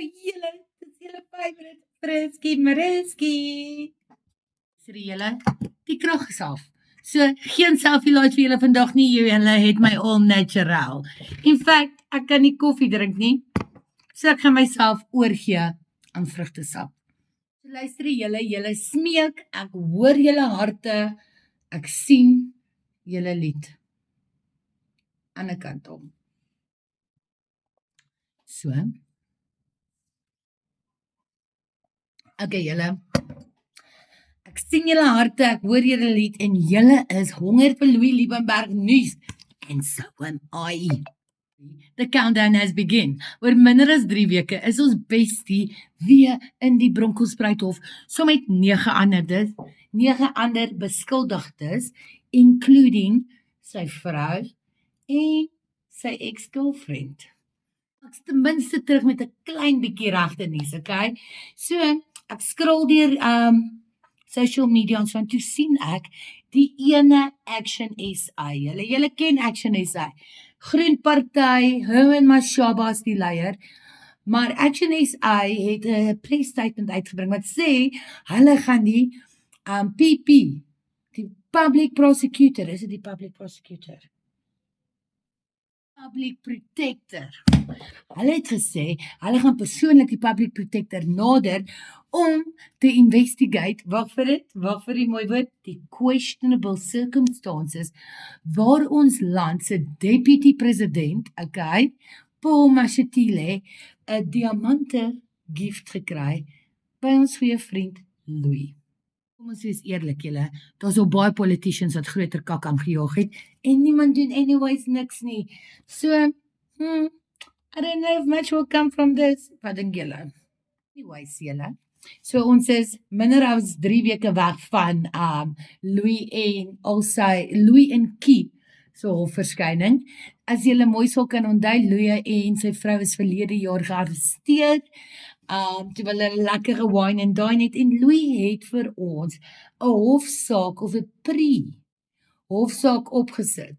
julle, dit is julle favorite Frisky Mariski. Sê julle, die krag is af. So, geen selfie laat vir julle vandag nie, julle het my all natural. In fact, ek kan nie koffie drink nie, so ek gaan myself oorgee aan vrugtesap. So luister julle smeek, ek hoor julle harte, ek sien julle lied. Aan 'n kant om. So. Okay, julle. Ek sien julle harte, ek hoor julle lied en julle is honger vir Louis Liebenberg nuus. And so am I. The countdown has begin. Oor minder as 3 weke is ons bestie weer in die Bronkhorstspruithof, so met 9 ander beskuldigdes, including sy vrou en sy ex-girlfriend. Ek is ten minste terug met 'n klein bietjie regte nuus, okay? So, ek scroll deur social media en so, en toe sien ek die ene Action SA. Julle ken Action SA. Groen Party, Herman Mashaba is die leier, maar Action SA het 'n press statement uitgebring wat sê hulle gaan die PP, die Public Prosecutor, is dit die Public Prosecutor? Public Protector. Hulle het gesê, hulle gaan persoonlik die Public Protector nader om te investigate, wag vir die mooi woord, die questionable circumstances waar ons land se deputy president, okay, Paul Mashatile, 'n diamante gift gekry by ons goeie vriend Louis. Kom ons wees eerlik julle, daar's al baie politicians wat groter kak aangejaag het en niemand doen anyways niks nie. So, I don't know if much will come from this. Wat dink julle? Anyways julle. So ons is minder as 3 weke weg van Louis en Key so hofverskyning. As julle mooi sal kan onthou, Louis en sy vrou is verlede jaar gearresteer. Toe hulle lekker gewine en dine het, en Louis het vir ons 'n hofsaak of 'n pre-hofsaak opgesit.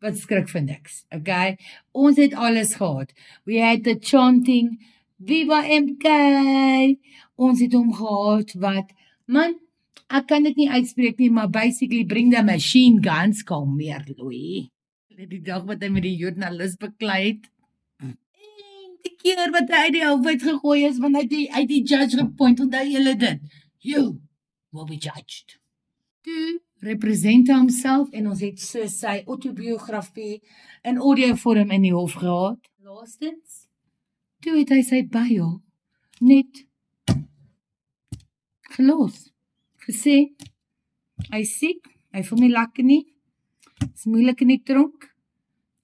Wat skrik vir niks, okay? Ons het alles gehad. We had the chanting, Viva MK! Ons het hom gehad wat, man, ek kan dit nie uitspreek nie, maar basically bring the machine guns, kom meer, Louis. Die dag wat hy met die journalist beklei het, die keer wat hy uit die hof uitgegooi is, want hy uit die judge gepoint, onthou julle dit, you will be judged. Toe represent homself en ons het so sy autobiografie in audiovorm in die hof gehad. Laastens, toe het hy sy bail net gelos. Gesê, hy is siek, hy voel nie lekker nie, is moeilik in die tronk,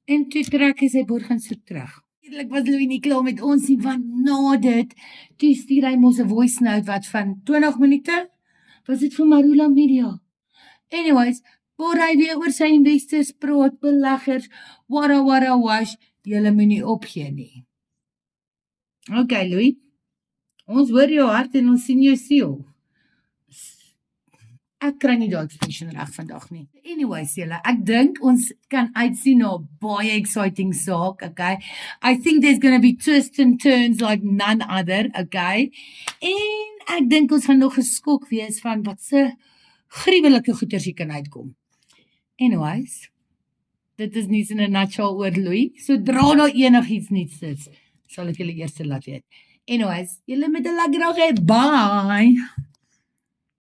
en toe trek hy sy boergansoek terug. Eerlik was Louis nie klaar met ons nie, want na dit, toe stuur hy ons 'n voice note wat van 20 minute, was dit vir Marula Media. Anyways, waar hy weer oor sy investors praat, beleggers, wara wash, julle moet nie opgee nie. Okay, Louis, ons hoor jou hart en ons sien jou siel. Ek kry nie die expression reg vandag nie. Anyways, julle, ek dink ons kan uitsien na 'n baie exciting saak, okay? I think there's going to be twists and turns like none other, okay? En ek dink ons gaan nog geskok wees van wat se gruwelike goeters hier kan uitkom. Anyways, dit is nie in 'n nutshell oor Louis. Sodra daar enigiets nuuts is, sal ek julle eers laat weet. Anyways, julle met 'n lekker dag hê. Bye.